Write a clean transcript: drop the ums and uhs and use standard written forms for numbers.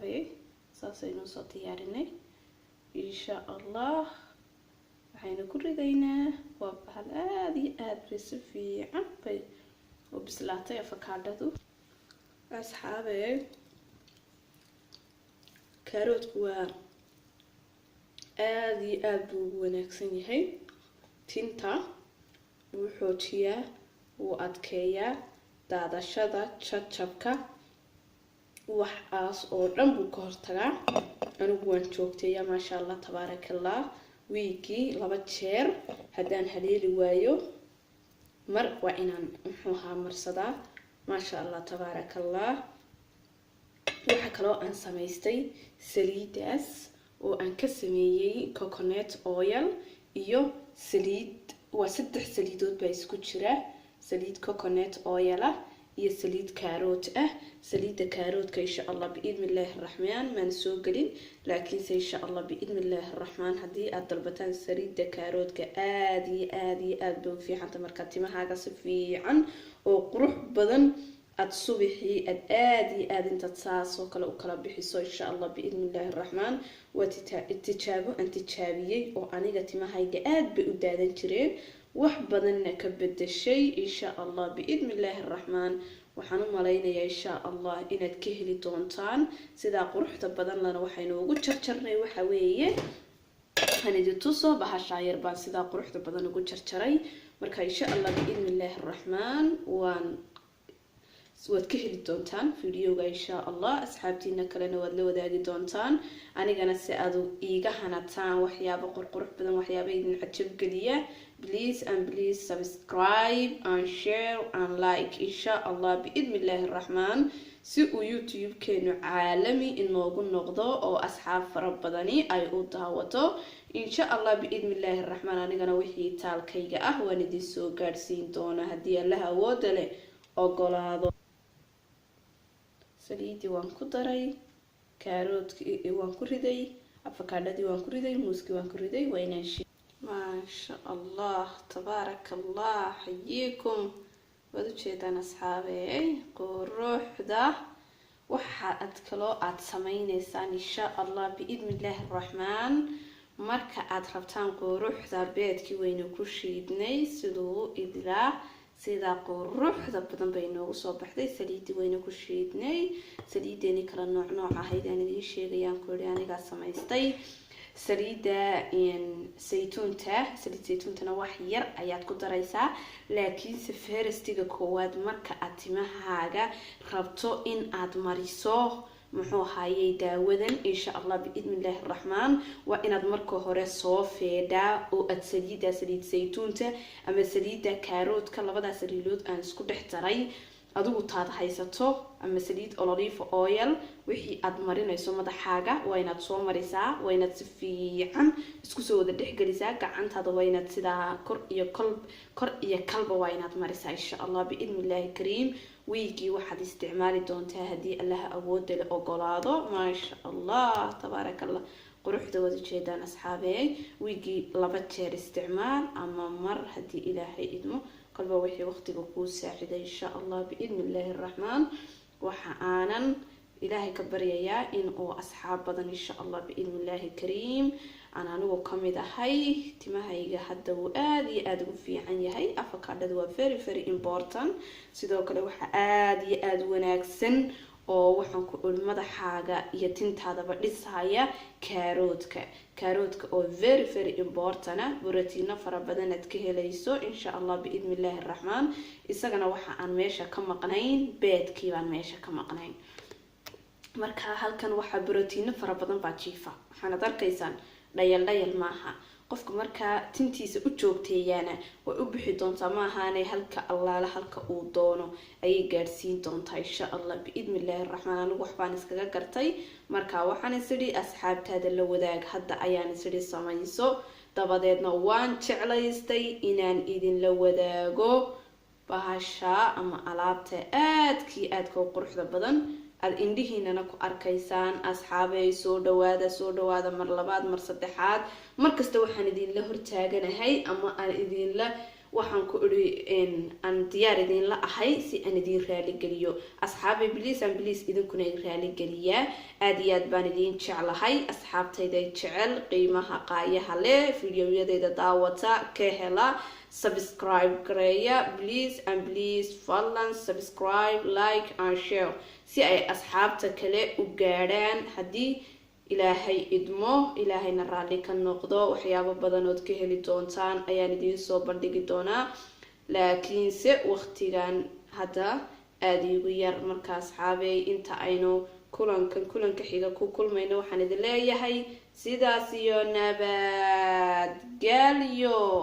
أصحابي ساسينو صوتيارني إن شاء الله waxayna ku ridaynaa waa bahal aad iyo aad si fiican bay u bislaatay avocado asxaabe karootku waa aad iyo aad buu wanaagsan yahay tinta wuu xoojiyaa wuu adkeeyaa daadashada jajabka waxaas oo dhan buu ka hortagaa anigu waan joogteeyaa maasha Allah tabaarakallah wiigi 2 jeer hadaan haleeli waayo mar waa inaan muxuu marsadaa maasha Allah tabaarakallah waxa kale oo aan sameystay saliidaas oo aan ka sameeyay coconut oil iyo saliid waa 3 saliidood baa isku jira saliid coconut oil ah iyo saliid karoot ah saliida karootka insha Allah biidnillaahi rahmaan man soo galin laakiin insha Allah biidnillaahi rahmaan hadii aad dalbataan saliida karootka aad iyo aad buu fiicanta marka timahaaga si fiican oo qurux badan aad subixii aad iyo aad inta saas oo kale u kala bixiso insha Allah biidnillaahi rahmaan waa tijaabo aan tijaabiyay oo aniga timahayga aad bay u daadan jireen wax badanna ka bedeshay insha Allah biidnillaahi rahmaan waxaan u maleynayaa insha Allah inaad ka heli doontaan sida quruxda badan lana waxaynu ugu jarjarnay waxa weeye hanidi tuso bahasha yar baan sida quruxda badan ugu jarjaray marka insha Allah biidnillaahi rahmaan waad ka heli doontaan videoga insha Allah asxaabtiina kalena waad la wadaagi doontaan anigana si aad iiga hanataan waxyaabo qurux badan waxyaabo idin cajab galiya please subscribe and share and like insha Allah biidnillaahi rahmaan si uu YouTube keenu caalami inoogu noqdo oo asxaab fara badani ay u daawato insha Allah biidnillaahi rahmaan anigana wixii taalkayga ah waan idin soo gaarsiin doonaa hadii Allah awoodo leh ogolaado saliidi waan ku daray karootki waan ku riday avocado-di waan ku riday muuski waan ku riday waynaashi ma sha Allah tabaarakallah hayikum wada jeedaan asxaabey quruxda waxa aad kalo aad sameeynaysan insha Allah biidnillaahi rahmaan marka aad rabtaan quruxda beedkii wayna ku shiidnay sidoo idilaa sida quruxda badan bay noogu soo baxday saliidi wayna ku shiidnay saliideeni kala nooc ahayd aan idin sheegayaan ku aniga samaystay saliida saytuuntana wax yar ayaad ku daraysaa laakiin safaristiga koowaad marka aad timahaaga rabto in aad mariso muxuu haayay daawadan insha Allah biidnillaahi rahmaan waa inaad marka hore soo feedaa oo aad saliid saytuunta ama saliida karootka labadaas saliidood aan isku dhex daray adigu taad haysato ama saliid olive oil wixii aad marinayso madaxaaga waa inaad soo marisaa waa inaad si fiican isku soo wada dhexgelisaa gacantaada waa inaad sida kor iyo kalba waa inaad marisaa insha Allah biidnillaahi kariim wiigi waxaad isticmaali doontaa hadii Allah awood leh ogolaado ma sha Allah tabaarakallah quruxda wada jeedaan asxaabey wiigi 2 jeer isticmaal ama mar hadii Ilaahay idmo qalba wixii waqtiga ku saaciday insha Allah biidnillaahi rahmaan waxa aanan Ilaahay ka baryayaa in oo asxaab badan insha Allah biidnillaahi kariim ana anigu kamid ahay timahayga hadda uu aad iyo aad ugu fiican yahay avocado waa very important sidoo kale waxa aad iyo aad wanaagsan oo waxaan ku madaxaaga iyo tintaadaba dhisaya karootka oo very important borotiina fara badan aad ka helayso insha Allah biidnillaahi rahmaan isagana waxa aan meesha ka maqnayn beedkii baan meesha ka maqnayn marka halkan waxa borotiina fara badan baa jiifa waxaad arkaysaan dhayal maaha qofka marka tintiisa u joogteeyana way u bixi doontaa ma ahaanay halka allaala halka uu doono ay gaarsiin doontaa insha Allah biidnillaahi rahmaan anigu waxbaan iskaga gartay marka waxaan isiri asxaabtaada la wadaag hadda ayaan isiri samayso dabadeedna waan jeclaystay inaan idin la wadaago bahasha ama alaabta aad ka quruxda badan ad indihiinana ku arkaysaan asxaabay soo dhawaada mar labaad mar saddexaad markasta waxaan idin la hortaaganahay ama aan idin la waxaan ku iri aan diyaar idin la ahay si aan idin raali geliyo asxaabay please idinkuna raali geliya aad iyo aad baan idin jeclahay asxaabtayda jecel qiimaha qaayaha leh fiidiyoyadayda daawata ka hela subscribe gareeya please fadlan subscribe like and share si ay asxaabta kale u gaadhaan haddii ilaahay idmo ilaahayna raali ka noqdo waxyaabo badan oo ka heli doontaan ayaan idin soo bandhigi doonaa laakiin se waqtigan hada aad igu yar marka asxaabay inta aynu kulanka xiga ku kulmayno waxaan idin leeyahay sidaas iyo nabad galiyo